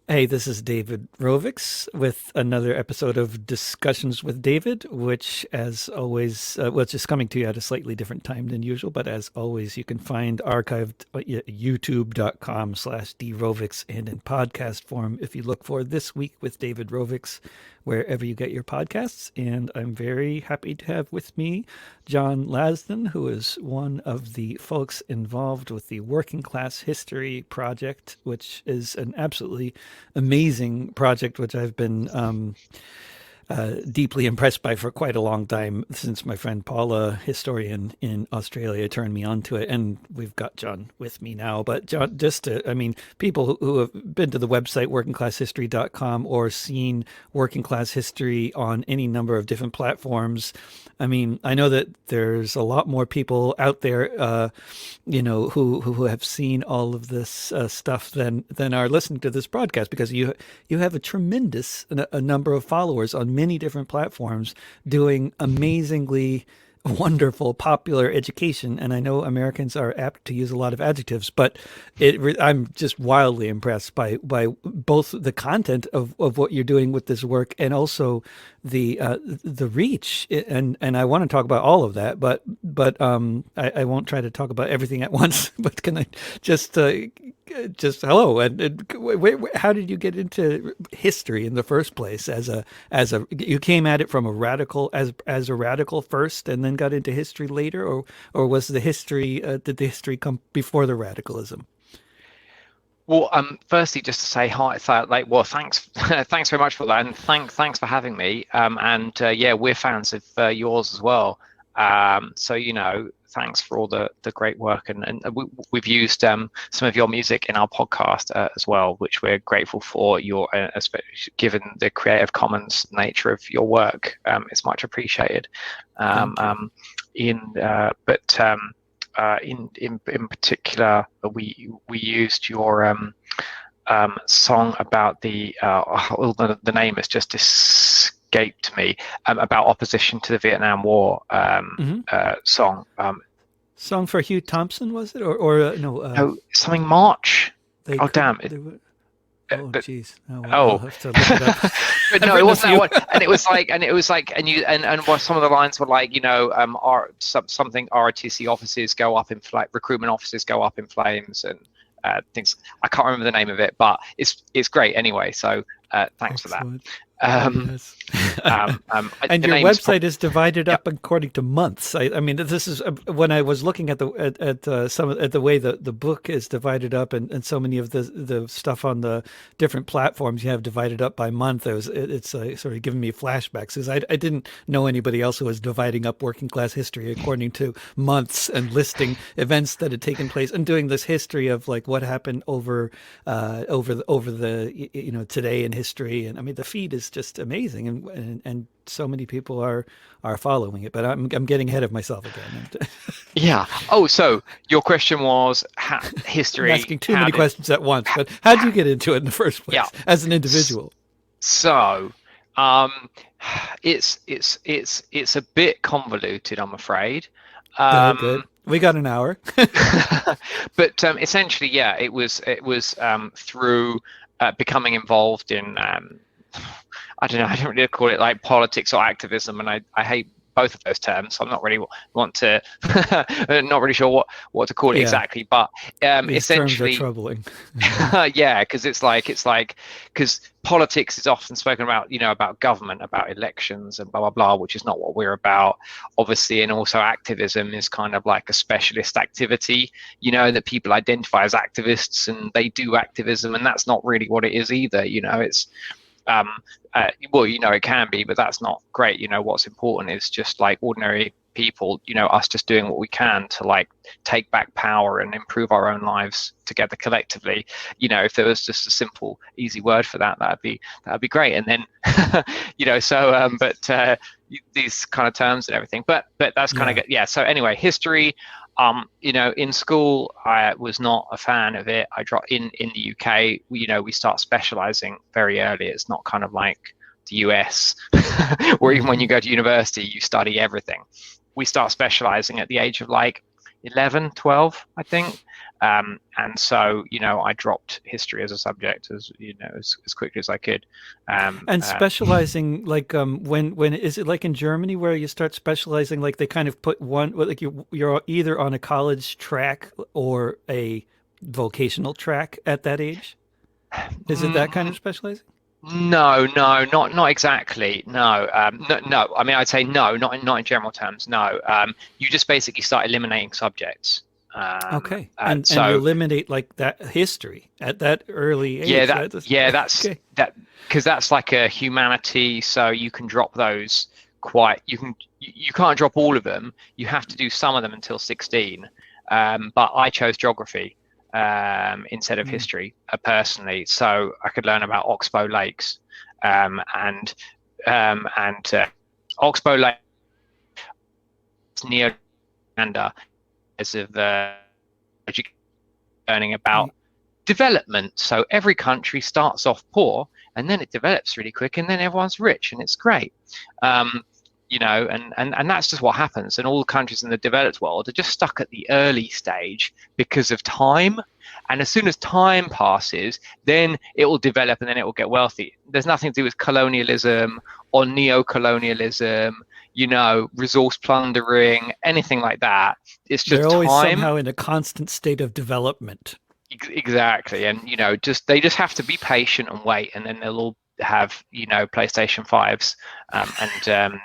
Hey, this is David Rovix with another episode of Discussions with David, which, as always, well, it's just coming to you at a slightly different time than usual, but as always, you can find archived at youtube.com/drovix and in podcast form if you look for This Week with David Rovix, wherever you get your podcasts. And I'm very happy to have with me John Lasdun, who is one of the folks involved with the Working Class History Project, which is an absolutely amazing project, which I've been deeply impressed by for quite a long time since my friend Paula, historian in Australia, turned me onto it. And we've got John with me now. But John, I mean, people who have been to the website workingclasshistory.com or seen working class history on any number of different platforms. I mean, I know that there's a lot more people out there, who have seen all of this stuff than are listening to this broadcast, because you have a tremendous a number of followers on many different platforms doing amazingly wonderful popular education. And I know Americans are apt to use a lot of adjectives, but I'm just wildly impressed by both the content of what you're doing with this work and also the reach. And I want to talk about all of that, but I won't try to talk about everything at once. But can I just hello, how did you get into history in the first place? As a you came at it from a radical as a radical first, and then got into history later, or was the history did the history come before the radicalism? Well, firstly, just to say hi, well, thanks, thanks very much for that, and thanks for having me. Yeah, we're fans of yours as well. Thanks for all the great work, and we've used some of your music in our podcast as well, which we're grateful for. Especially given the Creative Commons nature of your work, it's much appreciated. In particular, we used your song about the name has just escaped me, about opposition to the Vietnam War song. Song for Hugh Thompson, was it, or no? No, something March. Oh damn! Oh jeez! I'll Oh, have to look it up. but no, it wasn't that one. And it was like, some of the lines were like, something ROTC offices go up in recruitment offices go up in flames, and things. I can't remember the name of it, but it's great anyway. So thanks Excellent. for that. Yes. And your website is divided up according to months. I mean, this is when I was looking at the way the book is divided up, and so many of the stuff on the different platforms you have divided up by month. It's sort of giving me flashbacks, because I didn't know anybody else who was dividing up working class history according to months and listing events that had taken place and doing this history of like what happened over the today in history. And I mean, the feed is just amazing, and so many people are following it. But I'm getting ahead of myself again. Yeah. Oh, so your question was history. I'm asking too many questions at once. But how did you get into it in the first place, as an individual? So, it's a bit convoluted, I'm afraid. Good. We got an hour. But essentially, yeah, it was through becoming involved in I don't know, I don't really call it like politics or activism, and I hate both of those terms, so I'm not really not really sure what to call it exactly, but These essentially terms are troubling. yeah, because because politics is often spoken about, about government, about elections and blah blah blah, which is not what we're about, obviously. And also activism is kind of like a specialist activity, that people identify as activists and they do activism, and that's not really what it is either. It's it can be, but that's not great. What's important is just like ordinary people, us just doing what we can to like take back power and improve our own lives together collectively. If there was just a simple, easy word for that, that'd be great. And then, these kind of terms and everything, but that's kind of good. Yeah. So anyway, history. In school, I was not a fan of it. I dropped in the UK. We start specializing very early. It's not kind of like the US, where even when you go to university, you study everything. We start specializing at the age of like 11, 12, I think. And so, I dropped history as a subject as quickly as I could. And specializing, like, when is it like in Germany where you start specializing? Like they kind of put one, like you're either on a college track or a vocational track at that age. Is it that kind of specializing? No, no, not exactly. No, no, no. I mean, I'd say no, not in general terms. No, you just basically start eliminating subjects. Okay, And and you so eliminate like that history at that early yeah, age. that's Okay. that because that's like a humanity. So you can drop those quite. You can't drop all of them. You have to do some of them until 16. But I chose geography instead of history personally, so I could learn about Oxbow Lakes and Oxbow Lake near Uganda as of learning about development. So every country starts off poor and then it develops really quick and then everyone's rich and it's great. And that's just what happens. And all the countries in the developed world are just stuck at the early stage because of time. And as soon as time passes, then it will develop and then it will get wealthy. There's nothing to do with colonialism or neo-colonialism, resource plundering, anything like that. It's just They're always time. somehow in a constant state of development. Exactly. And, they just have to be patient and wait. And then they'll all have, PlayStation 5s and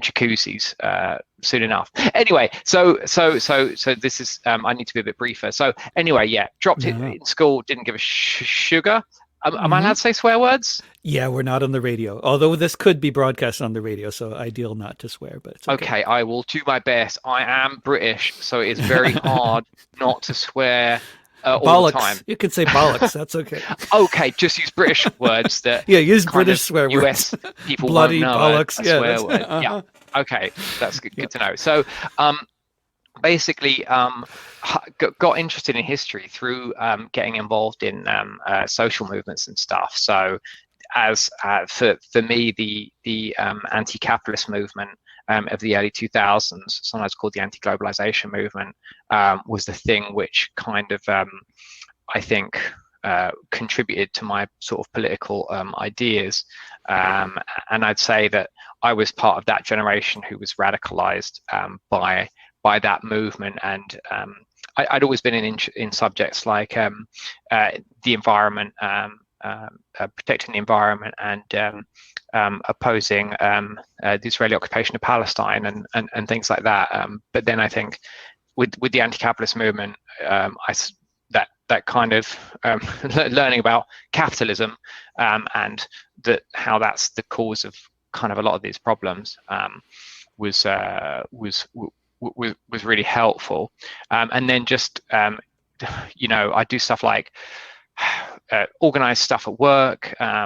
jacuzzis soon enough. Anyway, so this is I need to be a bit briefer. So anyway, yeah, dropped it in school, didn't give a sugar. Am I allowed to say swear words? Yeah, we're not on the radio. Although this could be broadcast on the radio, so ideal not to swear, but it's okay. Okay, I will do my best. I am British, so it's very hard not to swear all the time. You can say bollocks. That's okay. Okay, just use British words that use British swear US words. people Bloody won't know bollocks. a swear word. Yeah. Okay, that's good to know. So basically got interested in history through getting involved in social movements and stuff. So as for me, the anti-capitalist movement of the early 2000s, sometimes called the anti-globalization movement, was the thing which kind of I think contributed to my sort of political ideas. And I'd say that I was part of that generation who was radicalized by that movement. And I'd always been in subjects like the environment, protecting the environment, and opposing the Israeli occupation of Palestine and things like that. But then I think with the anti-capitalist movement, that kind of learning about capitalism and how that's the cause of kind of a lot of these problems was really helpful. And then just I do stuff like organize stuff at work. I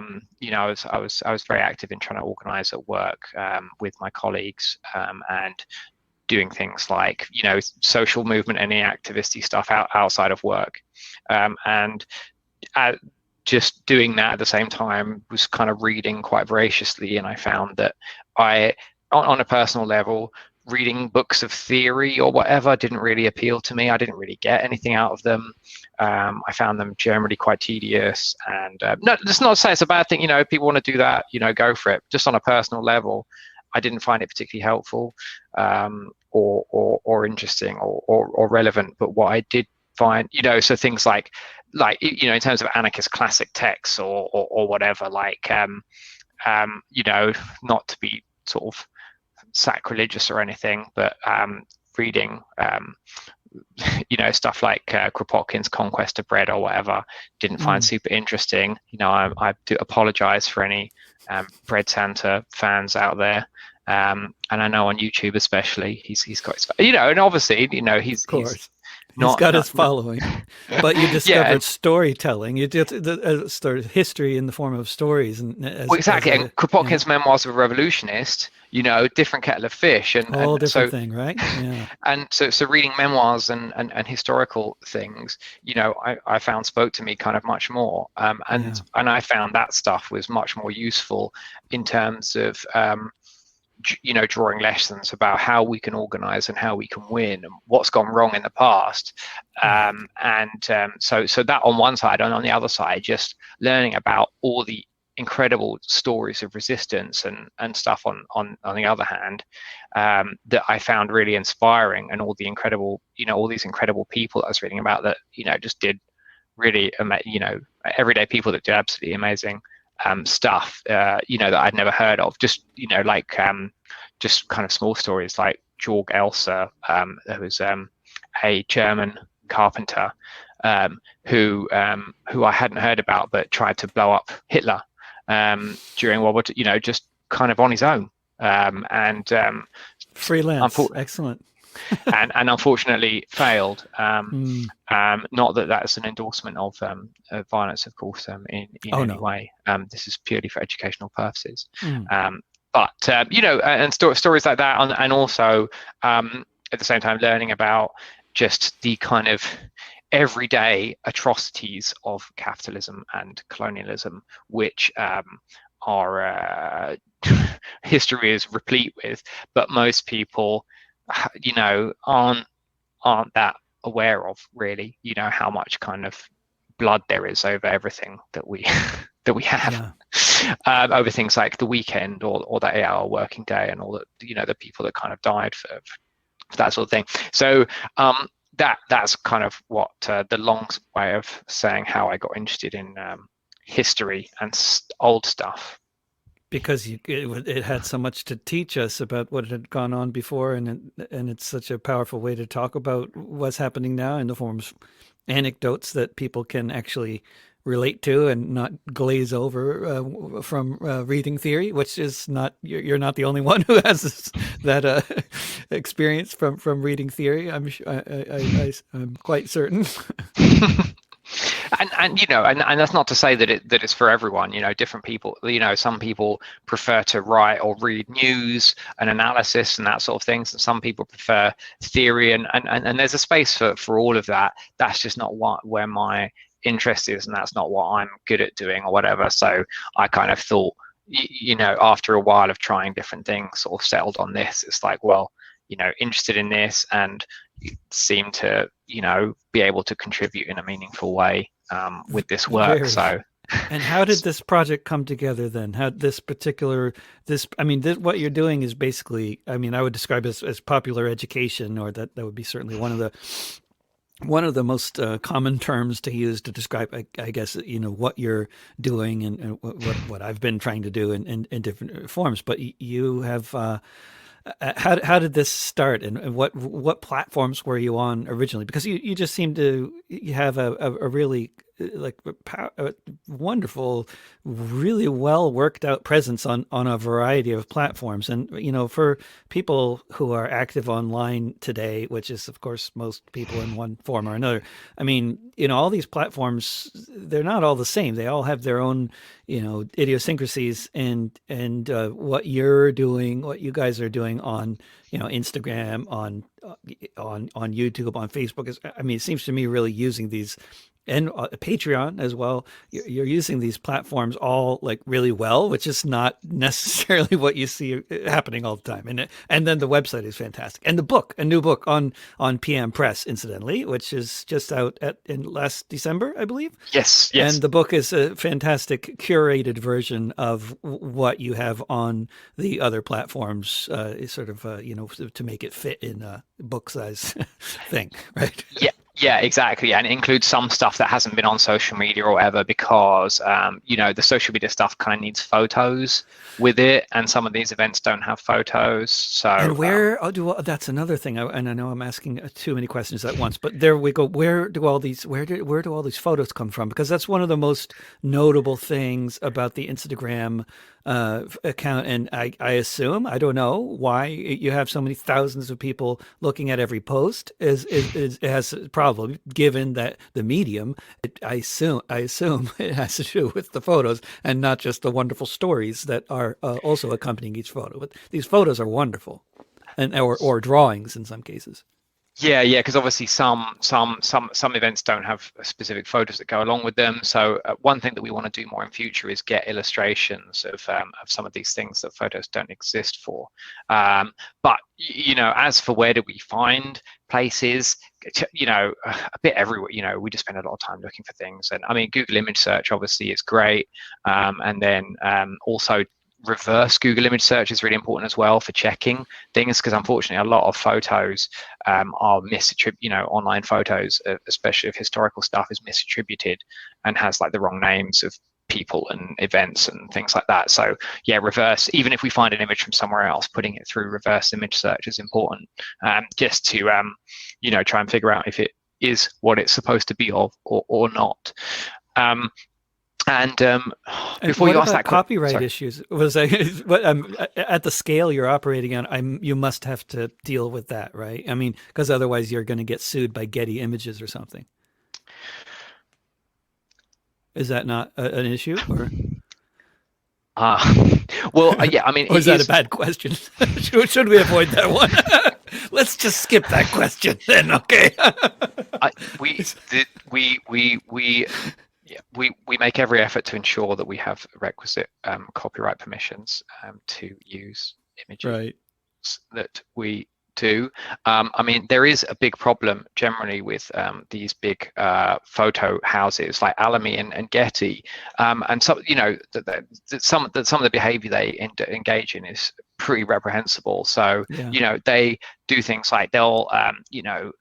was very active in trying to organize at work with my colleagues and doing things like social movement, any activisty stuff outside of work, and just doing that at the same time was kind of reading quite voraciously. And I found that on a personal level, reading books of theory or whatever didn't really appeal to me. I didn't really get anything out of them. I found them generally quite tedious. And no, let's not say it's a bad thing. People want to do that, go for it. Just on a personal level, I didn't find it particularly helpful or interesting or relevant. But what I did find, so things like in terms of anarchist classic texts or whatever, like not to be sort of sacrilegious or anything, but reading stuff like Kropotkin's Conquest of Bread or whatever, didn't find super interesting. I do apologize for any Bread Santa fans out there, and I know on YouTube especially he's got his, and obviously he's He's got his following, but you discovered storytelling. You did history in the form of stories, and exactly. And Kropotkin's Memoirs of a Revolutionist, different kettle of fish, and different thing, right? Yeah. And so reading memoirs and historical things, I found spoke to me kind of much more, and I found that stuff was much more useful in terms of drawing lessons about how we can organize and how we can win and what's gone wrong in the past. Right. So that on one side, and on the other side, just learning about all the incredible stories of resistance and stuff on the other hand, that I found really inspiring, and all these incredible people that I was reading about that just did really everyday people that did absolutely amazing stuff, that I'd never heard of. Just just kind of small stories like Georg Elser, who was a German carpenter, who I hadn't heard about, but tried to blow up Hitler during World War II, just kind of on his own, and Freelance, excellent. and unfortunately failed. Not that that's an endorsement of violence, of course, in any way. This is purely for educational purposes. But and stories like that, and also at the same time learning about just the kind of everyday atrocities of capitalism and colonialism, which are history is replete with, but most people aren't that aware of, really, how much kind of blood there is over everything that we have. Over things like the weekend or the 8-hour working day, and all that, the people that kind of died for that sort of thing. So that's kind of what the long way of saying how I got interested in history and old stuff. Because it had so much to teach us about what had gone on before, and it's such a powerful way to talk about what's happening now in the forms anecdotes that people can actually relate to and not glaze over from reading theory, which is not, you're not the only one who has that experience from reading theory. I'm quite certain. And that's not to say that it's for everyone. Different people, some people prefer to write or read news and analysis and that sort of things, and some people prefer theory, and there's a space for all of that. That's just not where my interest is, and that's not what I'm good at doing or whatever. So I kind of thought, after a while of trying different things, sort of settled on this. It's like, well, interested in this, and seem to be able to contribute in a meaningful way with this work. And how did this project come together then? How what you're doing is basically, I would describe it as popular education, or that would be certainly one of the most common terms to use to describe, I guess, what you're doing, and what I've been trying to do in different forms. But you have, how did this start, and what platforms were you on originally? Because you just seem to have a really a wonderful, really well worked out presence on a variety of platforms. And for people who are active online today, which is of course most people in one form or another, all these platforms, they're not all the same. They all have their own idiosyncrasies, and what you're doing, what you guys are doing on Instagram, on YouTube, on Facebook is, it seems to me, really using these, and Patreon as well. You're using these platforms all really well, which is not necessarily what you see happening all the time. And then the website is fantastic, and a new book on PM Press, incidentally, which is just out in last December, I believe. Yes. And the book is a fantastic curated version of what you have on the other platforms, to make it fit in a book size thing, right? Yeah, exactly. And it includes some stuff that hasn't been on social media or whatever, because the social media stuff kind of needs photos with it, and some of these events don't have photos. So, and that's another thing. And I know I'm asking too many questions at once, but there we go. Where do all these photos come from? Because that's one of the most notable things about the Instagram account. And I assume, I don't know why you have so many thousands of people looking at every post, it has a problem, given that the medium, I assume it has to do with the photos and not just the wonderful stories that are also accompanying each photo. But these photos are wonderful, or drawings in some cases. Yeah, because obviously some events don't have specific photos that go along with them. So one thing that we want to do more in future is get illustrations of some of these things that photos don't exist for. But as for where do we find places, a bit everywhere. We just spend a lot of time looking for things, and I mean Google image search obviously is great, and then also reverse Google image search is really important as well for checking things, because unfortunately a lot of photos are misattributed. Online photos, especially if historical stuff, is misattributed and has like the wrong names of people and events and things like that. So yeah, reverse, even if we find an image from somewhere else, putting it through reverse image search is important, just to try and figure out if it is what it's supposed to be of or not. And before what you ask about that copyright sorry. issues? Was I at the scale you're operating on? You must have to deal with that, right? I mean, because otherwise you're going to get sued by Getty Images or something. Is that not an issue, or Uh, well, yeah, I mean, or it is that a is. bad question? Should we avoid that one? Let's just skip that question then. Okay. I, we, the, we yeah, we make every effort to ensure that we have requisite copyright permissions to use images Right. that we do. I mean, there is a big problem generally with these big photo houses like Alamy and Getty, and some, some of the behaviour they engage in is pretty reprehensible. So, Yeah. they do things like they'll,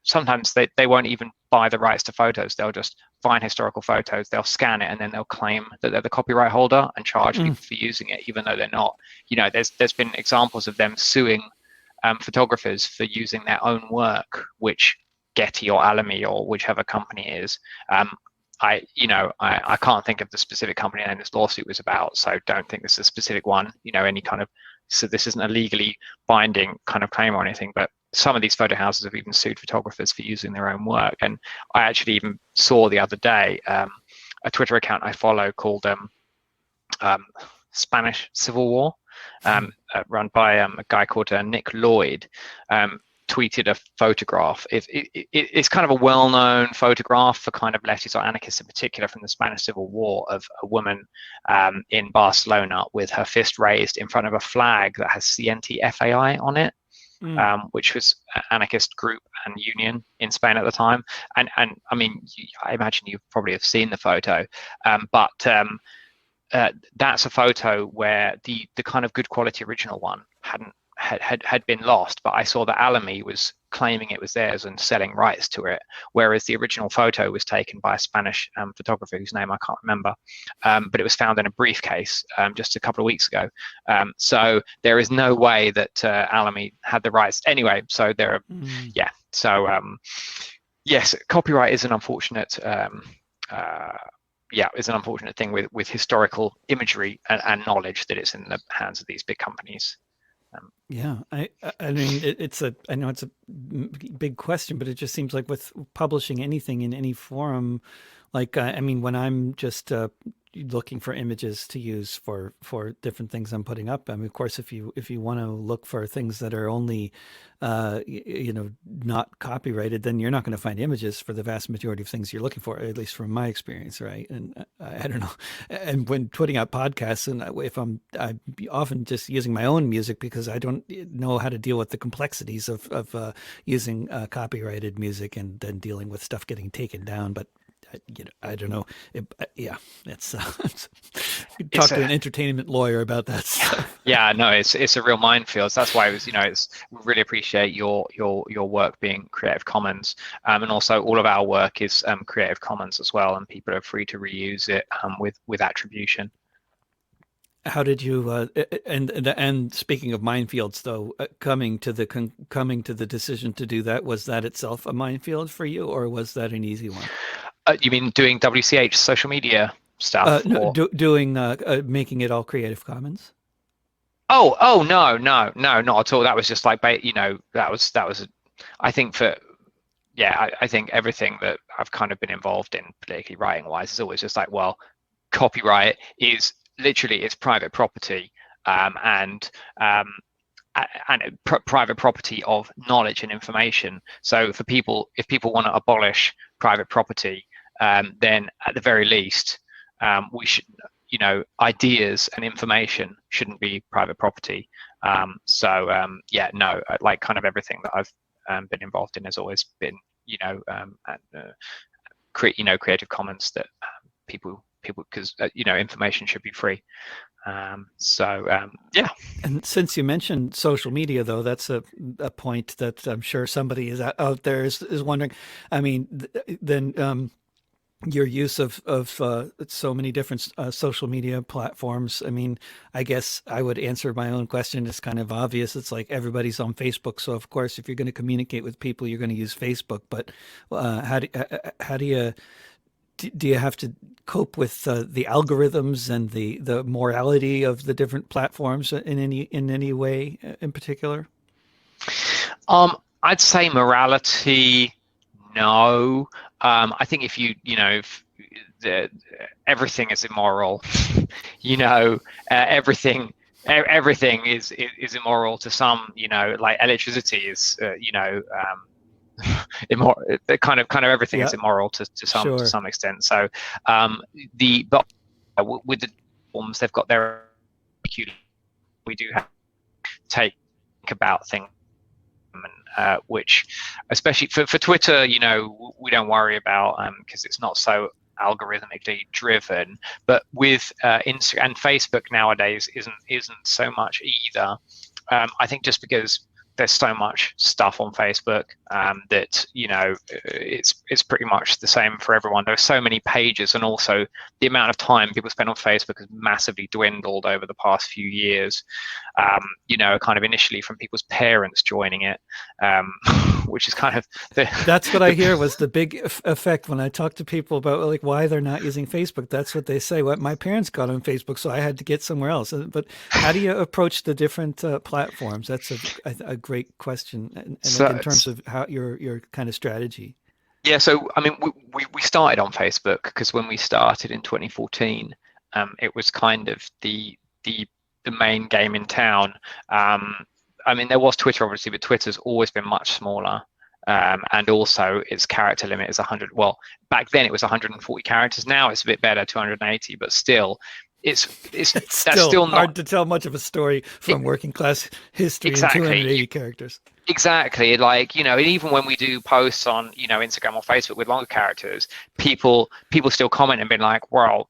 sometimes they won't even buy the rights to photos. They'll just find historical photos, they'll scan it, and then they'll claim that they're the copyright holder and charge people for using it, even though they're not. There's been examples of them suing photographers for using their own work, which Getty or Alamy or whichever company is. I can't think of the specific company name this lawsuit was about, so don't think this is a specific one. Any kind of, so this isn't a legally binding kind of claim or anything, but some of these photo houses have even sued photographers for using their own work. And I actually even saw the other day a Twitter account I follow called Spanish Civil War, run by a guy called Nick Lloyd, tweeted a photograph. It's kind of a well-known photograph for kind of leftists or anarchists in particular from the Spanish Civil War, of a woman in Barcelona with her fist raised in front of a flag that has CNT-FAI on it, which was an anarchist group and union in Spain at the time. And I mean, I imagine you probably have seen the photo, but that's a photo where the kind of good quality original one had been lost, but I saw that Alamy was claiming it was theirs and selling rights to it, whereas the original photo was taken by a Spanish photographer whose name I can't remember, but it was found in a briefcase just a couple of weeks ago. So there is no way that Alamy had the rights anyway. So there are, yeah. So yes, copyright is an unfortunate. Is an unfortunate thing with historical imagery and knowledge that it's in the hands of these big companies. Yeah, I mean, I know it's a big question, but it just seems like with publishing anything in any forum, like I mean, when I'm just looking for images to use for different things I'm putting up, I mean, of course, if you want to look for things that are only not copyrighted, then you're not going to find images for the vast majority of things you're looking for, at least from my experience, right? And I don't know. And when putting out podcasts, and if I'm often just using my own music because I don't know how to deal with the complexities of using copyrighted music and then dealing with stuff getting taken down. But I don't know. It's talk to an entertainment lawyer about that stuff. Yeah, no, it's a real minefield. So that's why we really appreciate your work being Creative Commons, and also all of our work is Creative Commons as well, and people are free to reuse it with attribution. How did you and speaking of minefields, though, coming to the decision to do that, was that itself a minefield for you, or was that an easy one? You mean doing WCH social media stuff? No, doing making it all Creative Commons. Oh no, not at all. That was just like, that was I think I think everything that I've kind of been involved in politically writing wise is always just like, well, copyright is literally, it's private property, and and private property of knowledge and information. So for people, if people want to abolish private property, then at the very least, we should, ideas and information shouldn't be private property. Yeah, no, like kind of everything that I've been involved in has always been, Creative Commons, that people, because information should be free. Yeah. And since you mentioned social media, though, that's a point that I'm sure somebody is out there is wondering. I mean, then your use of so many different social media platforms. I mean, I guess I would answer my own question. It's kind of obvious. It's like everybody's on Facebook, so of course, if you're going to communicate with people, you're going to use Facebook. But how do you do you have to cope with the algorithms and the morality of the different platforms in any way in particular? I'd say morality, no. I think if everything is immoral, everything is immoral to some. Like electricity is, immoral. Kind of everything is immoral to some extent. So but with the forms, they've got their, we do have to take about things, which, especially for Twitter, we don't worry about, because it's not so algorithmically driven. But with Instagram and Facebook nowadays isn't so much either. I think just because there's so much stuff on Facebook that it's pretty much the same for everyone. There are so many pages, and also the amount of time people spend on Facebook has massively dwindled over the past few years. Kind of initially from people's parents joining it, which is kind of that's what I hear was the big effect when I talk to people about like why they're not using Facebook. That's what they say. What my parents got on Facebook, so I had to get somewhere else. But how do you approach the different platforms? That's a great question, and so, like in terms of how your kind of strategy. Yeah, so I mean, we started on Facebook because when we started in 2014, it was kind of the main game in town. I mean, there was Twitter, obviously, but Twitter's always been much smaller. And also its character limit is 100. Well, back then it was 140 characters. Now it's a bit better, 280, but still, it's still hard not to tell much of a story from working class history in 280 characters. Exactly. Like, and even when we do posts on, Instagram or Facebook with longer characters, people still comment and been like, well,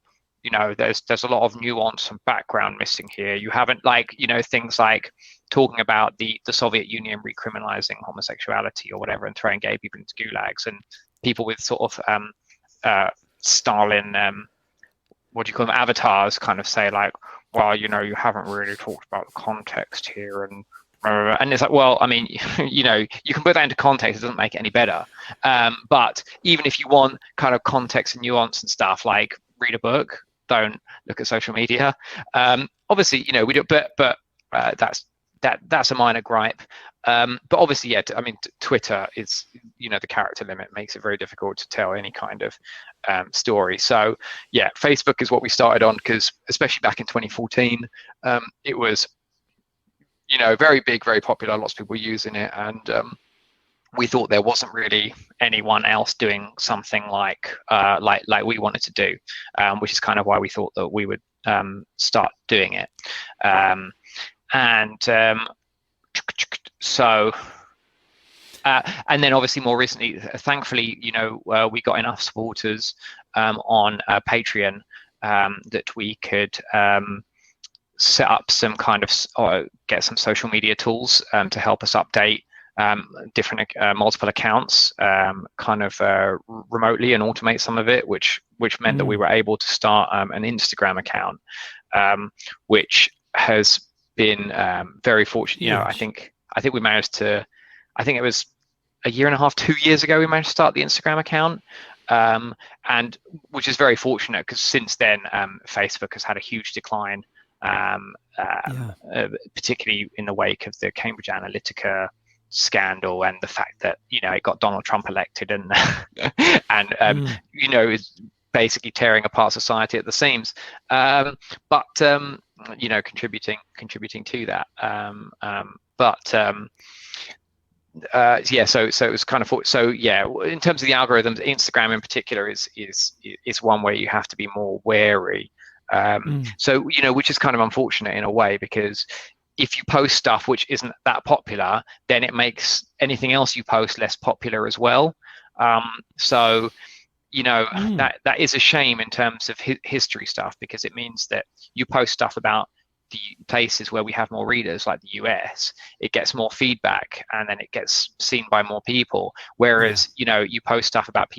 there's a lot of nuance and background missing here. You haven't, like, things like talking about the Soviet Union recriminalizing homosexuality or whatever and throwing gay people into gulags, and people with sort of Stalin, what do you call them, avatars, kind of say like, well, you haven't really talked about the context here, and it's like, well, I mean, you can put that into context. It doesn't make it any better. But even if you want kind of context and nuance and stuff, like read a book, don't look at social media. Obviously, we do, but that's a minor gripe. But obviously, yeah, I mean, Twitter is, the character limit makes it very difficult to tell any kind of story. So yeah, Facebook is what we started on because, especially back in 2014, it was, very big, very popular. Lots of people using it, and we thought there wasn't really anyone else doing something like we wanted to do, which is kind of why we thought that we would start doing it. And then obviously more recently, thankfully, we got enough supporters on Patreon that we could set up some kind of get some social media tools to help us update different multiple accounts kind of remotely and automate some of it, which meant that we were able to start an Instagram account, which has been very fortunate. I think we managed to, I think it was a year and a half, 2 years ago, we managed to start the Instagram account, and which is very fortunate because since then Facebook has had a huge decline, particularly in the wake of the Cambridge Analytica scandal and the fact that it got Donald Trump elected and is basically tearing apart society at the seams, but contributing to that. but yeah, so it was kind of, so yeah, in terms of the algorithms, Instagram in particular is one where you have to be more wary. So which is kind of unfortunate in a way, because if you post stuff which isn't that popular, then it makes anything else you post less popular as well. So that is a shame in terms of history stuff, because it means that you post stuff about the places where we have more readers, like the US, it gets more feedback and then it gets seen by more people. Whereas, you post stuff about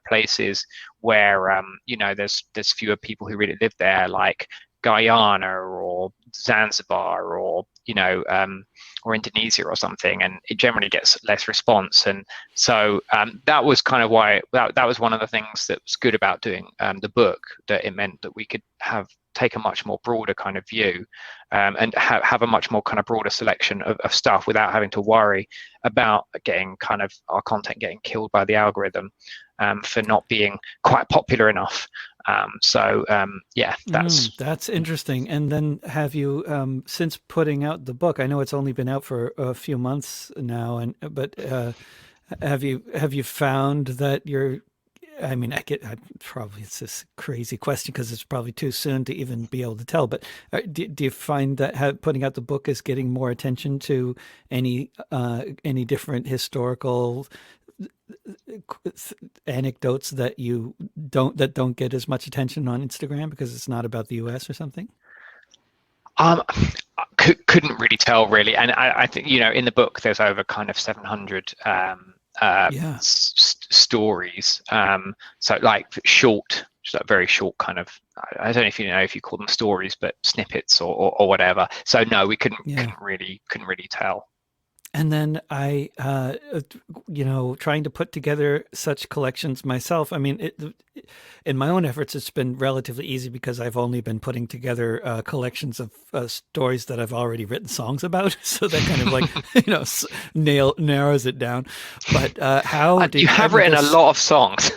places where, there's fewer people who really live there, like Guyana or Zanzibar or Indonesia or something, and it generally gets less response. And so that was kind of why that was one of the things that was good about doing the book, that it meant that we could take a much more broader kind of view, and have a much more kind of broader selection of stuff without having to worry about getting kind of our content getting killed by the algorithm for not being quite popular enough. That's interesting. And then have you, since putting out the book, I know it's only been out for a few months now, but have you found that you're, I mean, probably it's this crazy question because it's probably too soon to even be able to tell, but do you find that putting out the book is getting more attention to any different historical anecdotes that don't get as much attention on Instagram because it's not about the US or something? Couldn't really tell, really. And I think, in the book there's over kind of 700 stories, so like short, just like very short kind of, I don't know if you call them stories, but snippets or whatever. So no, we couldn't really tell. And then trying to put together such collections myself. I mean, in my own efforts, it's been relatively easy because I've only been putting together collections of stories that I've already written songs about. So that kind of like, narrows it down. But how you have written a lot of songs.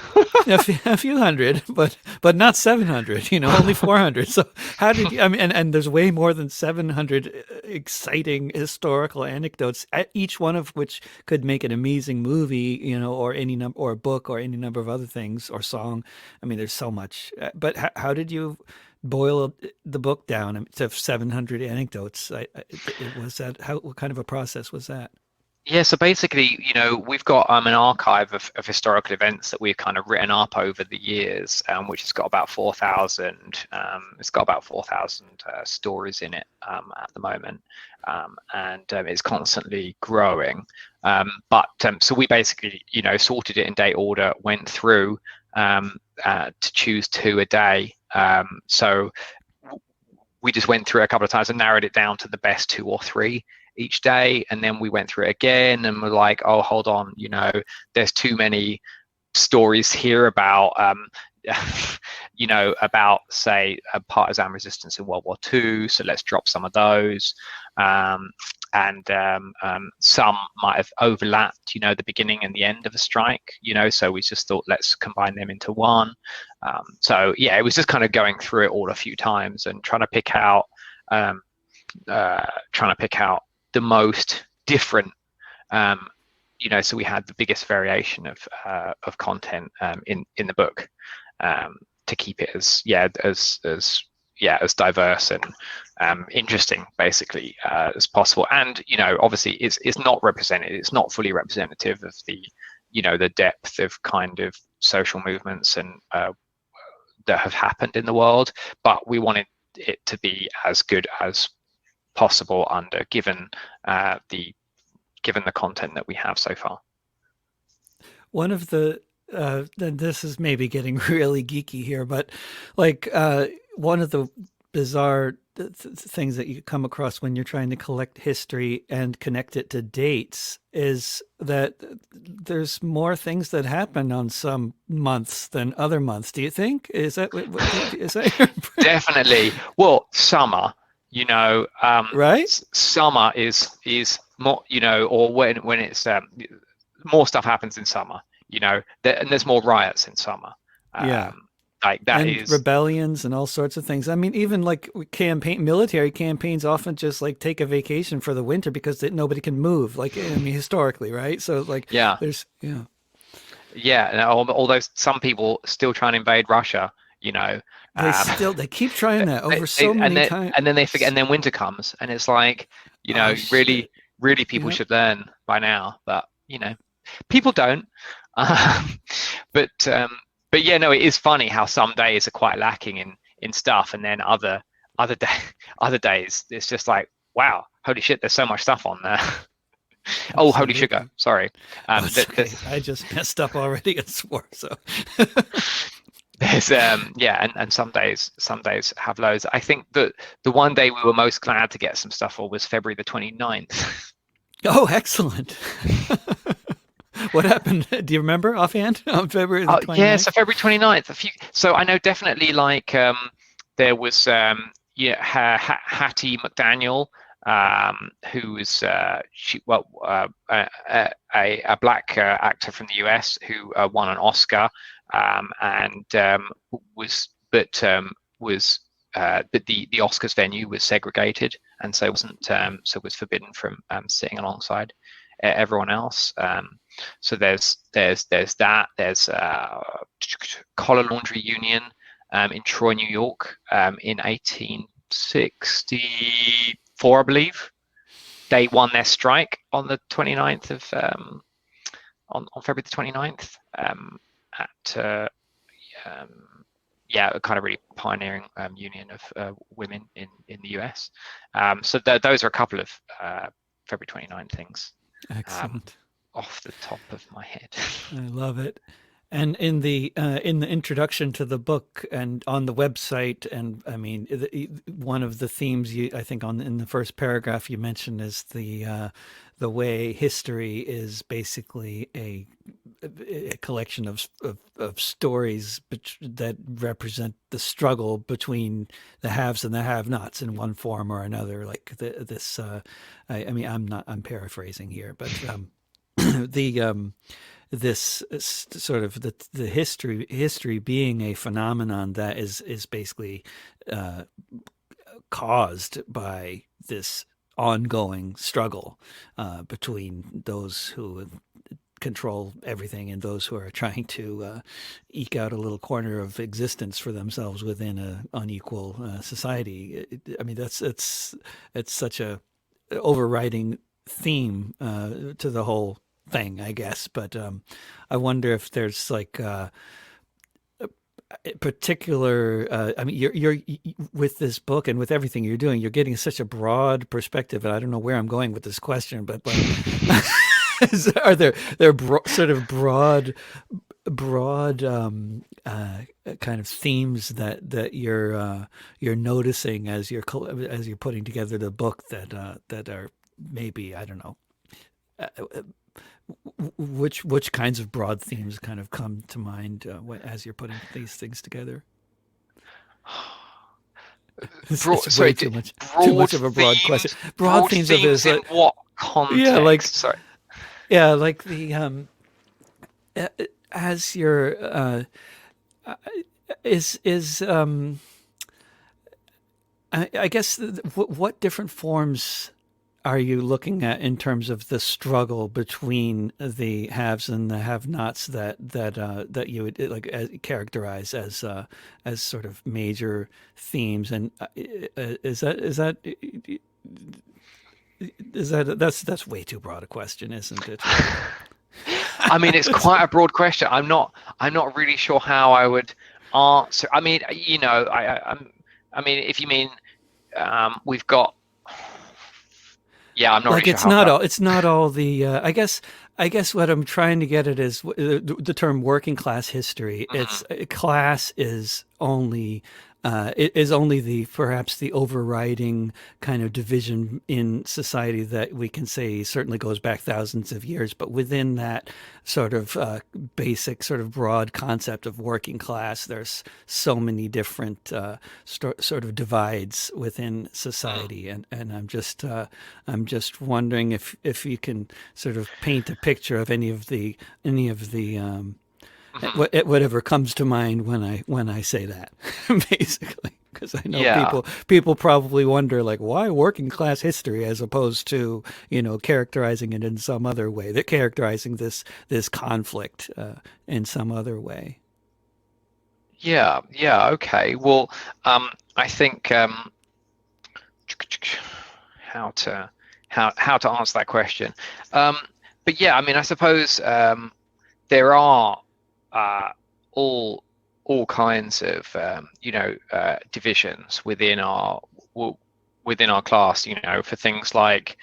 a few hundred, but not 700, only 400. So how did you, I mean, and there's way more than 700 exciting historical anecdotes, each one of which could make an amazing movie, or or a book or any number of other things, or song. I mean, there's so much, but how did you boil the book down to 700 anecdotes? What kind of a process was that? Yeah, so basically, we've got an archive of historical events that we've kind of written up over the years, which has got about 4,000. It's got about 4,000 stories in it at the moment, and it's constantly growing. So we basically, sorted it in date order, went through to choose 2 a day. So we just went through a couple of times and narrowed it down to the best 2 or 3 each day, and then we went through it again and we're like, oh, hold on, there's too many stories here about about, say, a partisan resistance in World War II, so let's drop some of those, and some might have overlapped, the beginning and the end of a strike, so we just thought, let's combine them into one. So yeah, it was just kind of going through it all a few times and trying to pick out the most different, so we had the biggest variation of content in the book, to keep it as diverse and interesting, basically, as possible. And obviously it's not represented, it's not fully representative of the the depth of kind of social movements and that have happened in the world, but we wanted it to be as good as possible given the content that we have so far. One of the this is maybe getting really geeky here, but like one of the bizarre things that you come across when you're trying to collect history and connect it to dates is that there's more things that happen on some months than other months. Do you think? Is that Definitely. Well, summer. Right? Summer is more, or when it's more stuff happens in summer, and there's more riots in summer. Yeah. Like that and is, rebellions and all sorts of things. I mean, even like military campaigns often just like take a vacation for the winter because nobody can move. Like, I mean, historically, right? So like, yeah, there's yeah. And although some people still try and invade Russia, you know, um, they keep trying that over so many times. and then they forget, and then winter comes, and it's like, Oh really, shit! really, people Yeah, should learn by now, but people don't. Um, but um, but yeah, no, it is funny how some days are quite lacking in stuff, and then other day other days it's just like, wow, holy shit, there's so much stuff on there. Oh, holy sugar, absolutely. sorry. Oh, it's okay. There's I just messed up already and swore. So there's yeah, and some days have loads. I think that the one day we were most glad to get some stuff for was February the 29th. oh, excellent. What happened? Do you remember offhand on February the Oh yeah, 29th? so February 29th. So I know definitely like there was yeah, Hattie McDaniel, who was a black actor from the US who won an Oscar, and was but the Oscars venue was segregated, and so wasn't so was forbidden from sitting alongside everyone else. So there's that. There's Collar Laundry Union in Troy, New York, in 1864, I believe. They won their strike on the 29th of on February the 29th, at yeah, a kind of really pioneering union of women in the US. So those are a couple of February 29 things. Excellent. Off the top of my head. I love it. And in the introduction to the book and on the website, and I mean, one of the themes I think in the first paragraph you mentioned is the way history is basically a collection of stories that represent the struggle between the haves and the have-nots in one form or another. Like this, I mean, I'm paraphrasing here, but the this sort of the history being a phenomenon that is basically uh, caused by this ongoing struggle between those who control everything and those who are trying to eke out a little corner of existence for themselves within an unequal society. I mean, it's such a overriding theme to the whole thing, I guess. But I wonder if there's like particular. I mean, you're with this book and with everything you're doing, you're getting such a broad perspective. And I don't know where I'm going with this question, but like, are there sort of broad kind of themes that you're noticing as you're putting together the book that are maybe, I don't know, which kinds of broad themes kind of come to mind as you're putting these things together? It's way too much of a broad question. Broad Broad themes of themes this, in what yeah, like context? Sorry. yeah, like the as your is I guess what different forms are you looking at in terms of the struggle between the haves and the have-nots that you would like characterize as sort of major themes? And that's way too broad a question, isn't it? I mean, it's quite a broad question. I'm not really sure how I would answer. I mean, I mean, if you mean we've got, yeah, I'm not really Like sure how to. it's not all the I guess what I'm trying to get at is the term working class history. Mhm. It's class is only the perhaps the overriding kind of division in society that we can say certainly goes back thousands of years. But within that sort of basic sort of broad concept of working class, there's so many different sort of divides within society, and I'm just wondering if you can sort of paint a picture of any of the Mhm. Whatever comes to mind when I say that, basically, because I know Yeah. people probably wonder like why working class history as opposed to characterizing it in some other way. They're characterizing this conflict in some other way. Yeah. Yeah. Okay. Well, I think how to how to answer that question. Um, but yeah, I mean, I suppose there are uh, all all kinds of divisions within our class. For things like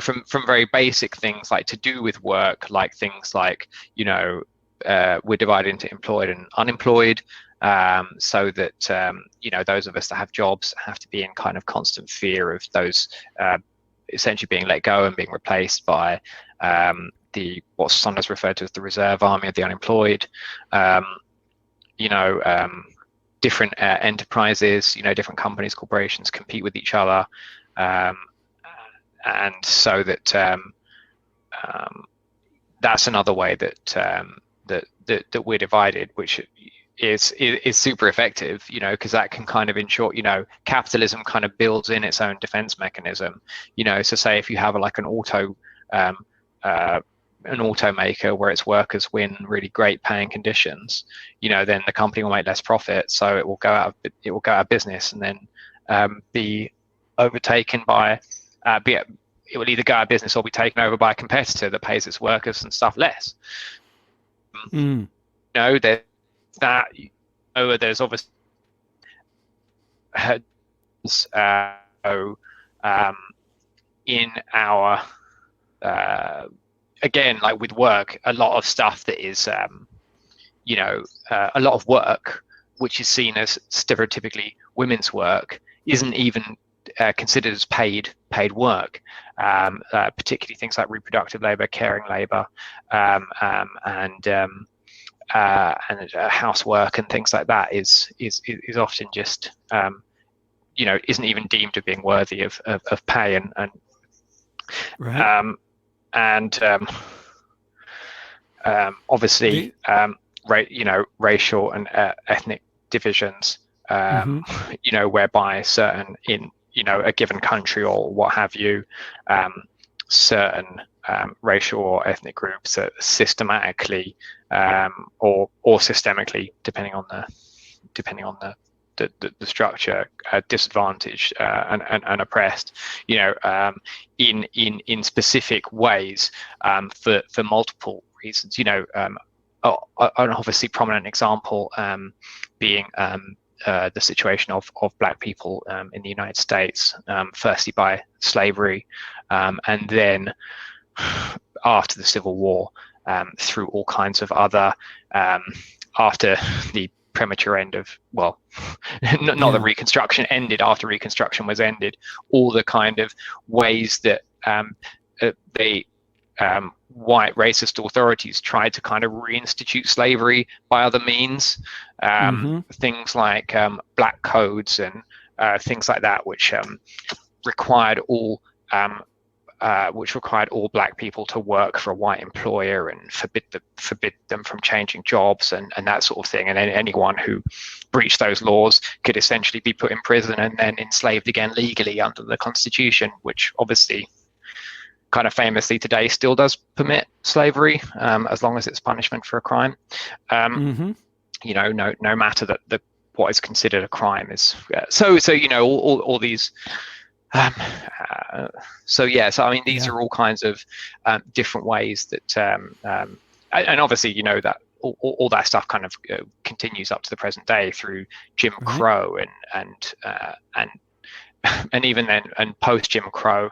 from very basic things like to do with work, like things like we're divided into employed and unemployed. So that those of us that have jobs have to be in kind of constant fear of those uh, essentially being let go and being replaced by the what's sometimes referred to as the reserve army of the unemployed. Um, you know, different enterprises, different companies, corporations compete with each other, um, and so um, that's another way that we're divided, which is super effective, because that can kind of ensure, capitalism kind of builds in its own defense mechanism, so say if you have like um, uh, an automaker where its workers win really great paying conditions, then the company will make less profit, so it will go out of business, and then be overtaken by it will either go out of business or be taken over by a competitor that pays its workers and stuff less. Mm. There's that. There's obviously uh, um, in our again, like with work, a lot of stuff that is a lot of work which is seen as stereotypically women's work isn't even considered as paid work, particularly things like reproductive labor, caring labor, and housework and things like that is often just isn't even deemed of being worthy of pay Right. um, and obviously The racial and ethnic divisions, hmm whereby certain in a given country or what have you, certain racial or ethnic groups are systematically or systemically, depending on the structure, disadvantaged and oppressed, in specific ways, for multiple reasons. An obviously prominent example being the situation of black people in the United States, firstly by slavery, and then after the Civil War, through all kinds of other, after the premature end of, well, not that yeah. Reconstruction ended, after Reconstruction was ended, all the kind of ways that they white racist authorities tried to kind of reinstitute slavery by other means, hmm things like black codes and things like that, required all um, which required all black people to work for a white employer and forbid them from changing jobs and that sort of thing. And then anyone who breached those laws could essentially be put in prison and then enslaved again legally under the Constitution, which obviously kind of famously today still does permit slavery, as long as it's punishment for a crime. hmm No matter that what is considered a crime is so all these um, so yeah, so I mean, these Yeah. are all kinds of different ways that, and obviously, that all that stuff kind of continues up to the present day through Jim Right. Crow and even then, and post Jim Crow,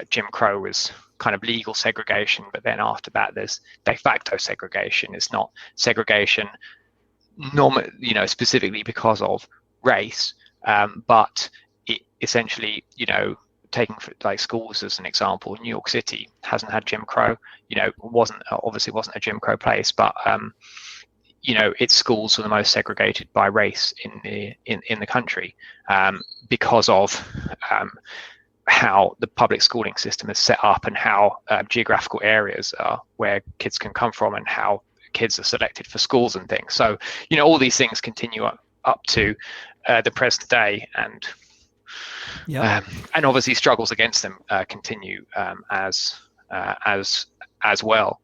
Jim Crow was kind of legal segregation, but then after that, there's de facto segregation. It's not segregation, specifically because of race, but it essentially, taking like schools as an example, New York City hasn't had Jim Crow. Wasn't a Jim Crow place, but its schools are the most segregated by race in the country, because of how the public schooling system is set up and how geographical areas are where kids can come from and how kids are selected for schools and things. So all these things continue up to the present day, and and obviously struggles against them continue as well.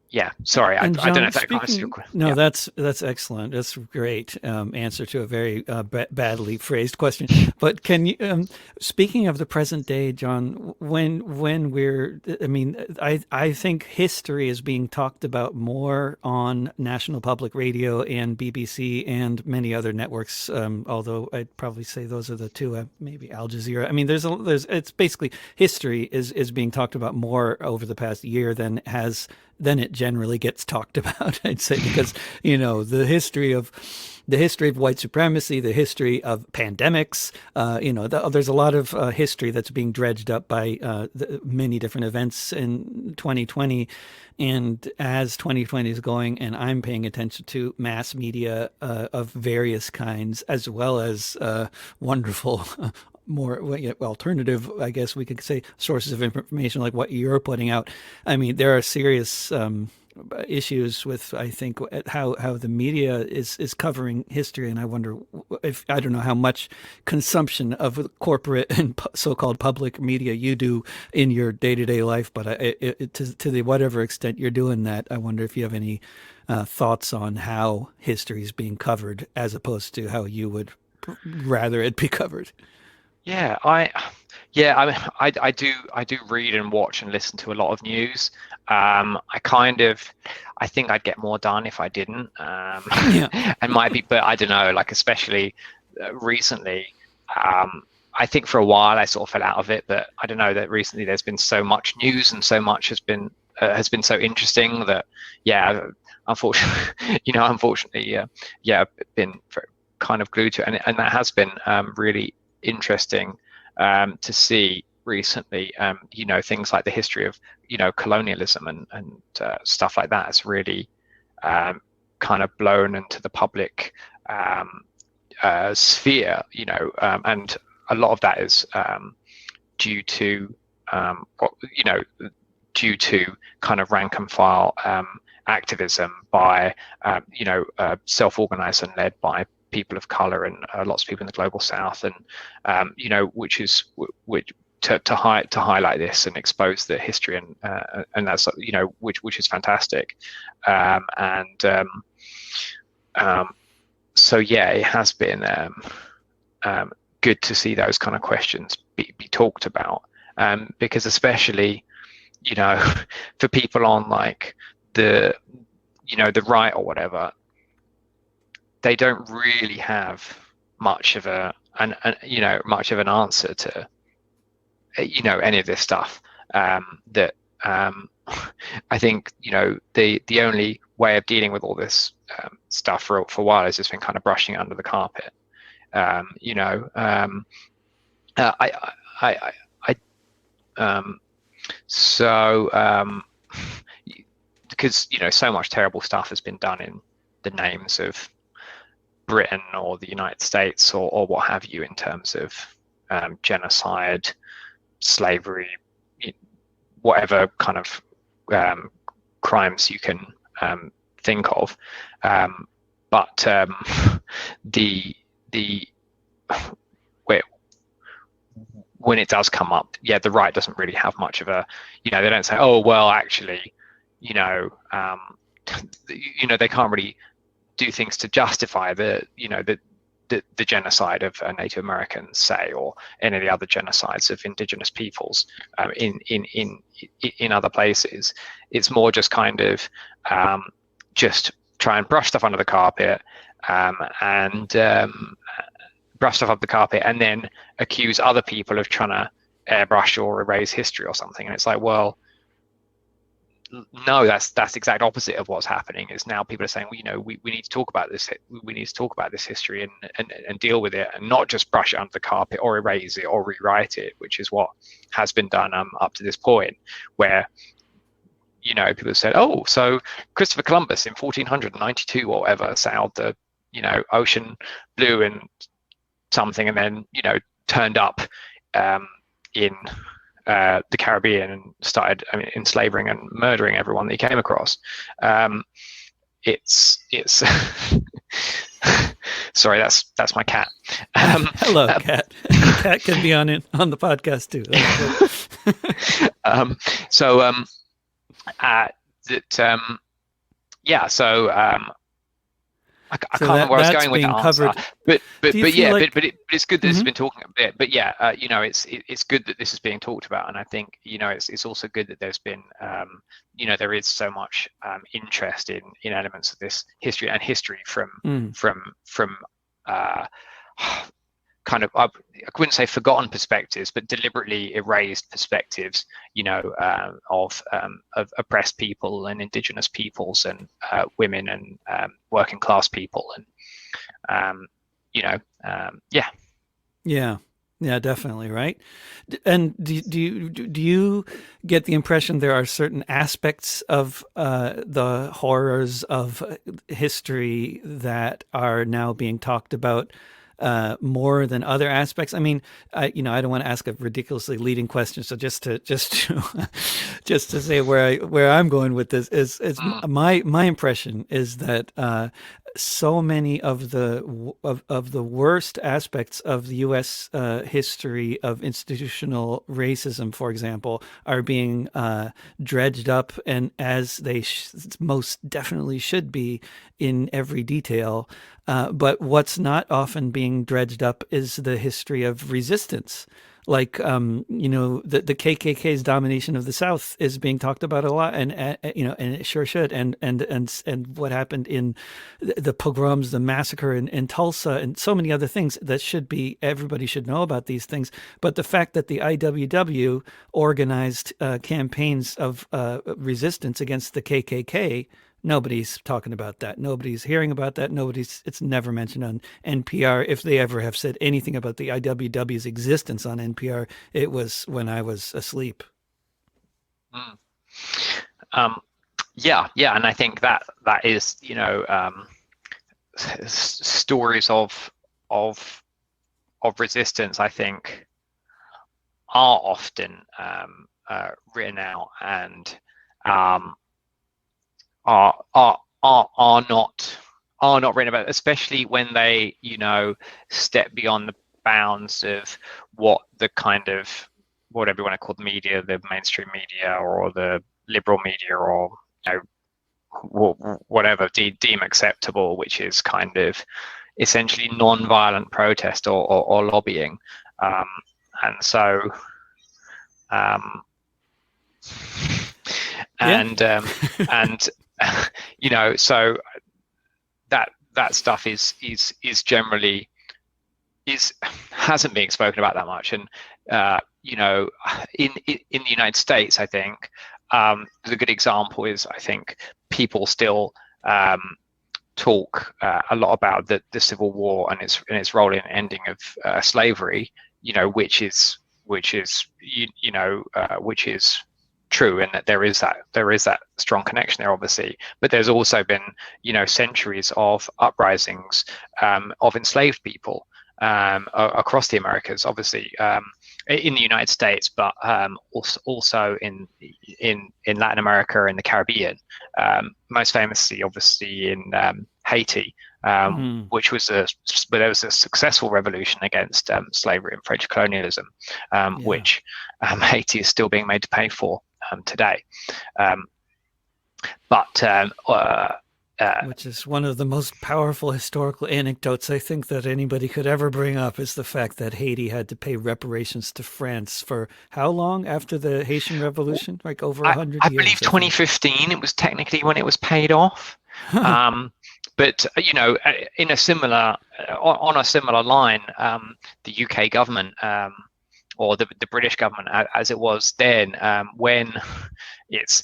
Yeah, sorry, I John, don't know if that answers your question. No, Yeah. that's excellent. That's a great answer to a very badly phrased question. But can you, speaking of the present day, John, when we're, I mean, I think history is being talked about more on National Public Radio and BBC and many other networks. Although I'd probably say those are the two, maybe Al Jazeera. I mean, it's basically history is being talked about more over the past year than it generally gets talked about, I'd say, because the history of white supremacy, the history of pandemics, there's a lot of history that's being dredged up by many different events in 2020. And as 2020 is going, and I'm paying attention to mass media of various kinds, as well as wonderful more alternative, I guess we could say, sources of information like what you're putting out. I mean, there are serious issues with, I think, how the media is covering history, and I wonder if, I don't know how much consumption of corporate and so-called public media you do in your day-to-day life, but to the whatever extent you're doing that, I wonder if you have any thoughts on how history is being covered as opposed to how you would rather it be covered. Yeah, I mean, I do read and watch and listen to a lot of news. I think I'd get more done if I didn't. And might be, but I don't know. Like especially recently, I think for a while I sort of fell out of it. But I don't know that recently there's been so much news and so much has been so interesting that unfortunately, been kind of glued to it, and that has been really interesting to see recently. Things like the history of colonialism and stuff like that has really kind of blown into the public sphere, and a lot of that is due to kind of rank and file activism by self-organized and led by people of color and lots of people in the global south, and to highlight this and expose the history, and that's which is fantastic, so yeah, it has been good to see those kind of questions be talked about, because especially for people on like the right or whatever, they don't really have much of an answer to any of this stuff. That I think the only way of dealing with all this stuff for a while has just been kind of brushing it under the carpet. Because so much terrible stuff has been done in the names of Britain or the United States or what have you, in terms of genocide, slavery, whatever kind of crimes you can think of, but when it does come up, the right doesn't really have much of a, they don't say, oh well, actually, they can't really do things to justify the genocide of Native Americans, say, or any of the other genocides of indigenous peoples in other places. It's more just kind of just try and brush stuff under the carpet, and brush stuff up the carpet, and then accuse other people of trying to airbrush or erase history or something. And it's like, well, no, that's the exact opposite of what's happening. Is now people are saying, well, we need to talk about this. We need to talk about this history and deal with it, and not just brush it under the carpet or erase it or rewrite it, which is what has been done up to this point, where people said, oh, so Christopher Columbus in 1492 or whatever sailed the ocean blue and something, and then turned up in the Caribbean and started, I mean, enslaving and murdering everyone that he came across. It's sorry, that's my cat. Hello, cat. Cat can be on the podcast too. Yeah. So I can't So remember where I was that's going with being that answer, covered. but Do you feel yeah, like, but it's good that it's Mhm. been talking a bit. But yeah, you know, it's good that this is being talked about, and I think, you know, it's also good that there's been, you know, there is so much interest in elements of this history from Mm. uh, kind of, I wouldn't say forgotten perspectives, but deliberately erased perspectives, you know, of oppressed people and indigenous peoples and women and working class people, and you know, yeah. Yeah, definitely, right? And do you get the impression there are certain aspects of the horrors of history that are now being talked about more than other aspects? I mean, I don't want to ask a ridiculously leading question, so just to say where I'm going with this is Mm, my impression is that so many of the worst aspects of the U.S. History of institutional racism, for example, are being dredged up, and as they most definitely should be in every detail. But what's not often being dredged up is the history of resistance. Like, the KKK's domination of the South is being talked about a lot, and and it sure should. And what happened in the pogroms, the massacre in Tulsa, and so many other things that everybody should know about these things. But the fact that the IWW organized campaigns of resistance against the KKK, nobody's talking about that. Nobody's hearing about that. It's never mentioned on NPR. If they ever have said anything about the IWW's existence on NPR, it was when I was asleep. mm. Um, yeah, and I think that is, you know, stories of resistance, I think, are often written out and um, are not written about, especially when they, you know, step beyond the bounds of what the kind of, whatever you want to call the media, the mainstream media or the liberal media, or, you know, whatever deem acceptable, which is kind of essentially non-violent protest or lobbying, and so um, Yeah. and you know, so that stuff is generally hasn't been spoken about that much. And you know, in the United States, I think a good example is, I think people still talk a lot about the Civil War and its role in ending of slavery, you know, which is true, and that there is that strong connection there, obviously. But there's also been, you know, centuries of uprisings of enslaved people across the Americas, obviously, in the United States, but also in Latin America and the Caribbean, most famously, obviously, in Haiti, which was where there was a successful revolution against slavery and French colonialism, which Haiti is still being made to pay for today. Which is one of the most powerful historical anecdotes I think that anybody could ever bring up, is the fact that Haiti had to pay reparations to France for how long after the Haitian Revolution? Like over 100 I years. believe 2015 it was technically when it was paid off. But you know, in a similar on a similar line, the UK government, or the British government, as it was then, when it's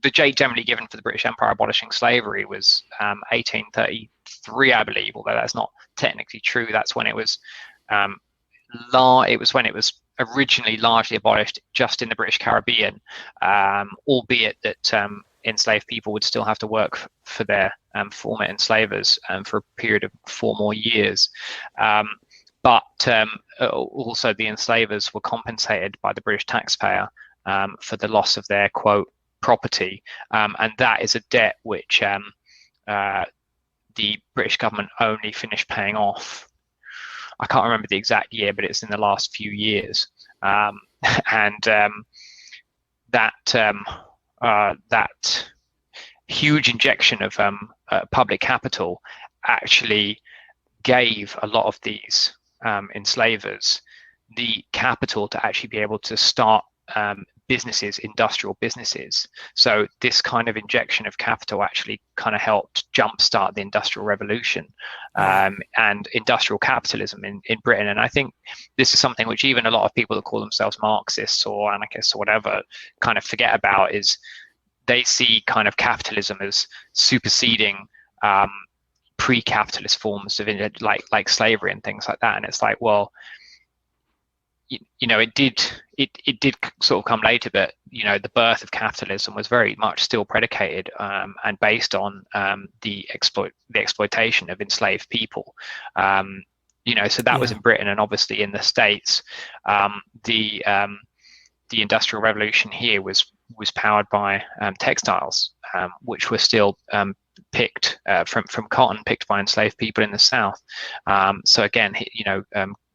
the date generally given for the British Empire abolishing slavery was 1833, I believe, although that's not technically true. That's when it was when it was originally largely abolished just in the British Caribbean, albeit that enslaved people would still have to work for their former enslavers for a period of 4 more years. but also the enslavers were compensated by the British taxpayer for the loss of their quote property, and that is a debt which the British government only finished paying off. I can't remember the exact year, but it's in the last few years, and that huge injection of public capital actually gave a lot of these enslavers the capital to actually be able to start businesses, industrial businesses. So this kind of injection of capital actually kind of helped jumpstart the Industrial Revolution and industrial capitalism in Britain. And I think this is something which even a lot of people that call themselves Marxists or anarchists or whatever kind of forget about, is they see kind of capitalism as superseding pre-capitalist forms of like slavery and things like that. And it's like, well, you know, it did sort of come later, but you know, the birth of capitalism was very much still predicated and based on the exploitation of enslaved people. You know, so that was in Britain, and obviously in the States, the Industrial Revolution here was powered by textiles, which were still picked from cotton picked by enslaved people in the South. So again, you know,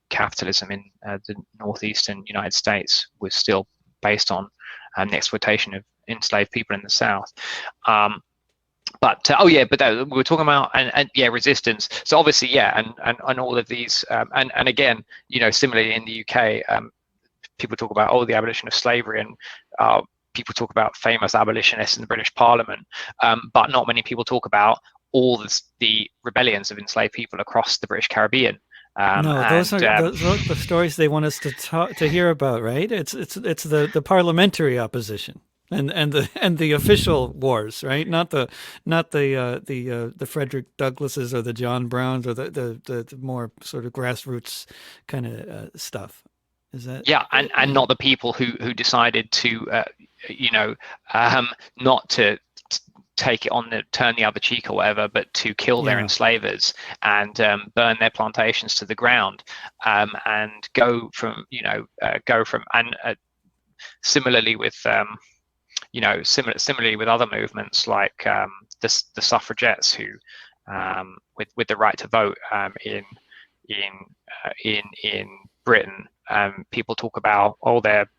capitalism in the northeastern United States was still based on the exploitation of enslaved people in the South. But we were talking about and resistance. So obviously, and all of these, and again, you know, similarly in the UK, people talk about the abolition of slavery, and people talk about famous abolitionists in the British Parliament, but not many people talk about all the rebellions of enslaved people across the British Caribbean. No, those are the stories they want us to hear about, right? It's the parliamentary opposition and the official wars, right? Not the Frederick Douglasses or the John Browns or the more sort of grassroots kind of stuff. Is that? Yeah, and not the people who decided to not to take it on turn the other cheek or whatever, but to kill their enslavers and burn their plantations to the ground, and similarly with similarly with other movements like the Suffragettes, who with the right to vote in Britain. People talk about their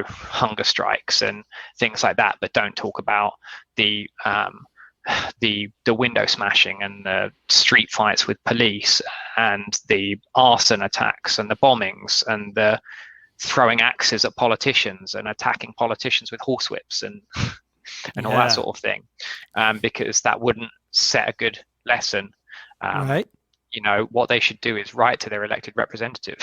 hunger strikes and things like that, but don't talk about the window smashing and the street fights with police and the arson attacks and the bombings and the throwing axes at politicians and attacking politicians with horsewhips and all that sort of thing, because that wouldn't set a good lesson. Right. You know, what they should do is write to their elected representative.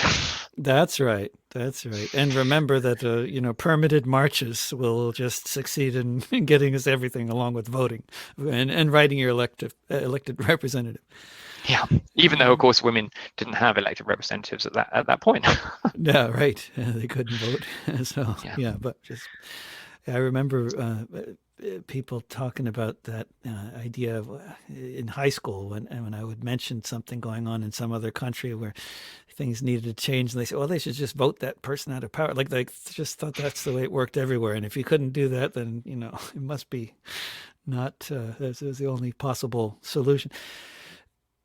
That's right. And remember that, permitted marches will just succeed in getting us everything, along with voting and writing your elected representative. Yeah, even though, of course, women didn't have elected representatives at that point. Yeah, right. They couldn't vote. So, but I remember people talking about that idea of, in high school when I would mention something going on in some other country where things needed to change, and they said, well, they should just vote that person out of power. Like they just thought that's the way it worked everywhere, and if you couldn't do that, then it must be not this is the only possible solution.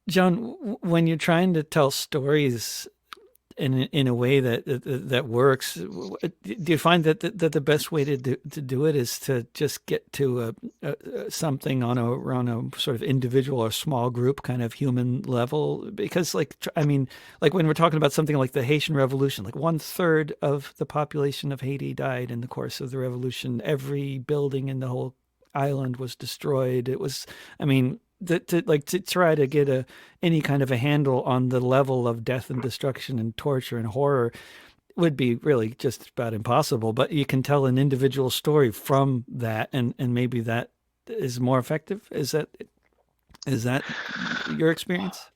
John, when you're trying to tell stories in a way that works, do you find that the best way to do it is to just get to something around a sort of individual or small group kind of human level? Because like when we're talking about something like the Haitian Revolution, like 1/3 of the population of Haiti died in the course of the revolution. Every building in the whole island was destroyed. It was, to try to get any kind of a handle on the level of death and destruction and torture and horror would be really just about impossible. But you can tell an individual story from that, and maybe that is more effective. Is that your experience?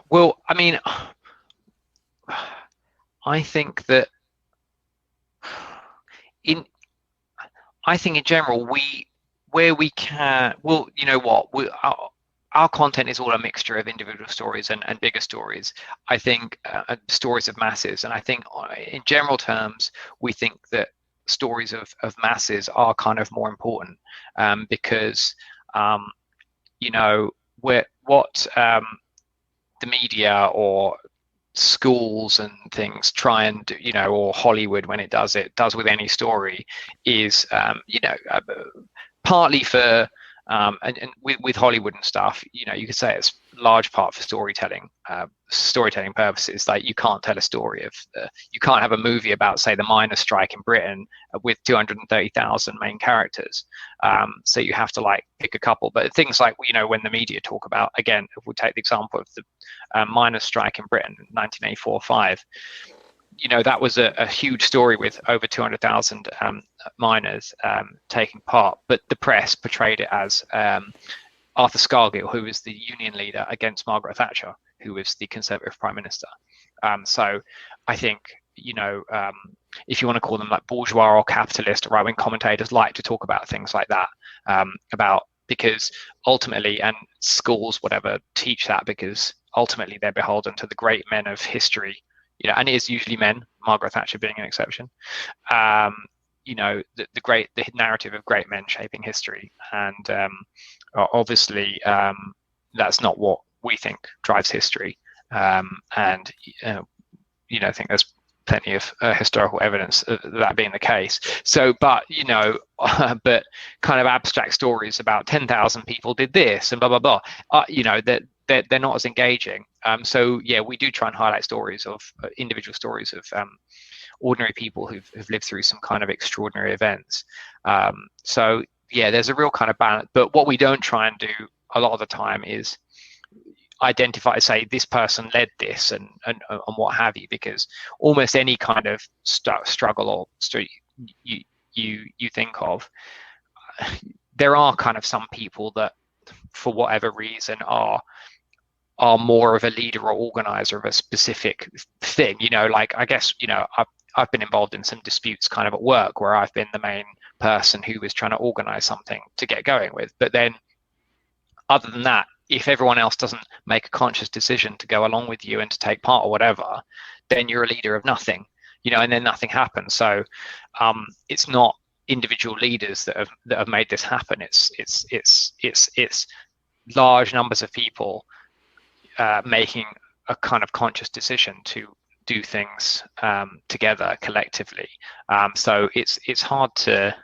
Well, I think that in general, where we can, well, you know what, our content is all a mixture of individual stories and bigger stories. I think stories of masses, and I think in general terms, we think that stories of masses are kind of more important, because you know, what the media or schools and things try and do, or Hollywood when it does with any story, is partly for and with Hollywood and stuff, you could say it's large part for storytelling purposes. Like, you can't tell a story of you can't have a movie about, say, the miners' strike in Britain with 230,000 main characters. So you have to like pick a couple. But things like, when the media talk about, again, if we take the example of the miners' strike in Britain in 1984-5, that was a huge story with over 200,000 miners taking part, but the press portrayed it as Arthur Scargill, who was the union leader, against Margaret Thatcher, who was the Conservative Prime Minister. So I think, if you want to call them like bourgeois or capitalist, right-wing commentators like to talk about things like that, because ultimately, and schools, whatever, teach that because ultimately they're beholden to the great men of history. And it is usually men, Margaret Thatcher being an exception. The narrative of great men shaping history, and obviously that's not what we think drives history. I think there's plenty of historical evidence of that being the case. So, but kind of abstract stories about 10,000 people did this and blah blah blah. That they're not as engaging. So yeah, we do try and highlight stories of individual stories of ordinary people who've lived through some kind of extraordinary events. So yeah, there's a real kind of balance. But what we don't try and do a lot of the time is identify, say, this person led this and what have you, because almost any kind of struggle or story you think of, there are kind of some people that, for whatever reason, are more of a leader or organizer of a specific thing. Like, I guess, I've been involved in some disputes kind of at work where I've been the main person who was trying to organize something to get going with. But then other than that, if everyone else doesn't make a conscious decision to go along with you and to take part or whatever, then you're a leader of nothing, and then nothing happens. So it's not individual leaders that have made this happen. It's large numbers of people making a kind of conscious decision to do things together collectively. So it's hard to,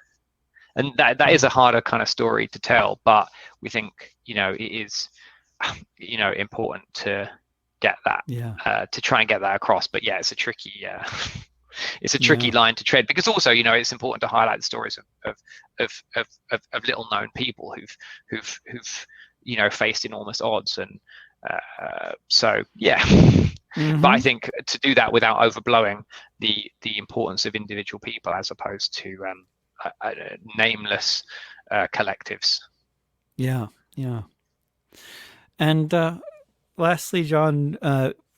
and that is a harder kind of story to tell, but we think it is important to get that, to try and get that across. But yeah, it's a tricky line to tread, because also it's important to highlight the stories of little known people who've faced enormous odds, and so yeah. But I think to do that without overblowing the importance of individual people as opposed to nameless collectives. Yeah. And lastly, John,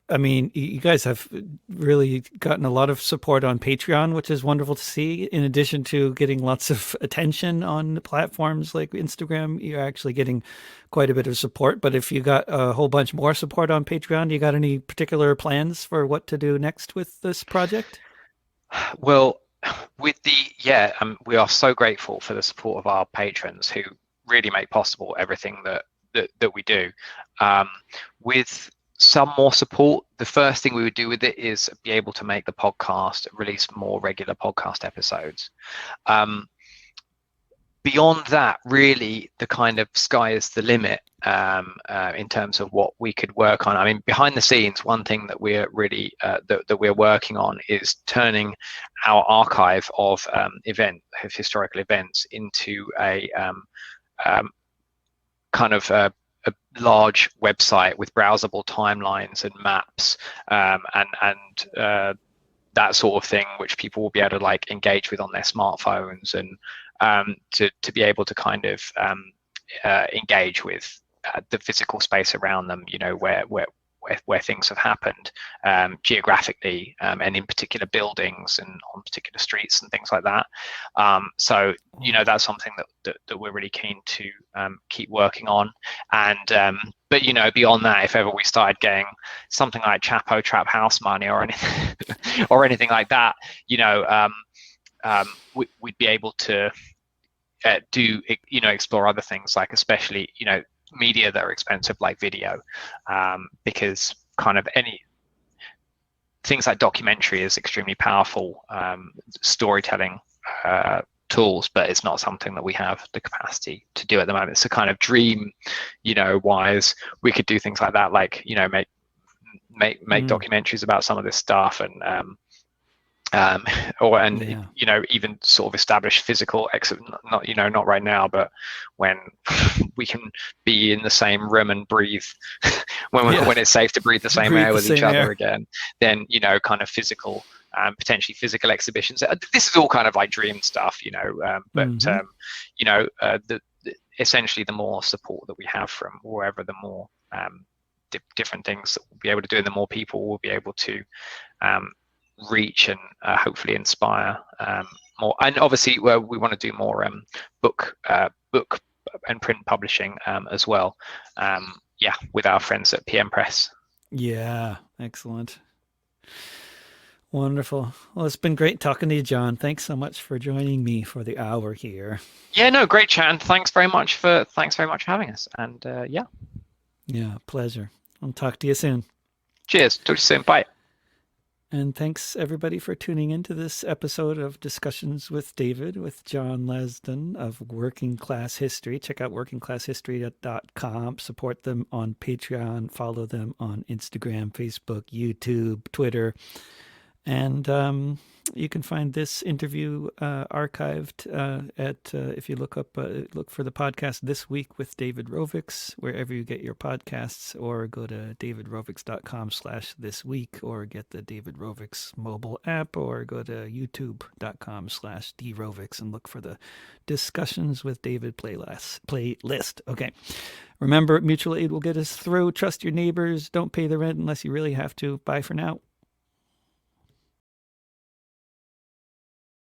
I mean, you guys have really gotten a lot of support on Patreon, which is wonderful to see. In addition to getting lots of attention on platforms like Instagram, you're actually getting quite a bit of support. But if you got a whole bunch more support on Patreon, you got any particular plans for what to do next with this project? Well, we are so grateful for the support of our patrons who really make possible everything that we do. With some more support, the first thing we would do with it is be able to make the podcast, release more regular podcast episodes. Beyond that, really, the kind of sky is the limit in terms of what we could work on. I mean, behind the scenes, one thing that we're really that we're working on is turning our archive of historical events into a kind of a large website with browsable timelines and maps and that sort of thing, which people will be able to like engage with on their smartphones, and to be able to kind of engage with the physical space around them, where where things have happened geographically, and in particular buildings and on particular streets and things like that. So that's something that we're really keen to keep working on. And but beyond that, if ever we started getting something like Chapo Trap House money or anything or anything like that, we'd be able to do explore other things, like especially media that are expensive, like video, because kind of any things like documentary is extremely powerful storytelling tools, but it's not something that we have the capacity to do at the moment. So kind of dream wise, we could do things like that, like make documentaries about some of this stuff, and even sort of establish physical not right now, but when we can be in the same room and breathe when it's safe to breathe the same air with each other again, then kind of physical, potentially physical exhibitions. This is all kind of like dream stuff, essentially the more support that we have from wherever, the more different things that we'll be able to do, and the more people will be able to reach and hopefully inspire more. And obviously we want to do more book and print publishing as well, with our friends at PM Press. Yeah, excellent. Wonderful. Well, it's been great talking to you, John. Thanks so much for joining me for the hour here. Yeah, no, great chat, and thanks very much for having us. And yeah, pleasure. I'll talk to you soon. Cheers. Talk to you soon. Bye. And thanks, everybody, for tuning into this episode of Discussions with David with John Lasdun of Working Class History. Check out workingclasshistory.com. Support them on Patreon. Follow them on Instagram, Facebook, YouTube, Twitter. And you can find this interview archived if you look for the podcast This Week with David Rovics, wherever you get your podcasts, or go to davidrovics.com/thisweek, or get the David Rovics mobile app, or go to youtube.com/drovics and look for the Discussions with David playlist. Okay. Remember, mutual aid will get us through. Trust your neighbors. Don't pay the rent unless you really have to. Bye for now.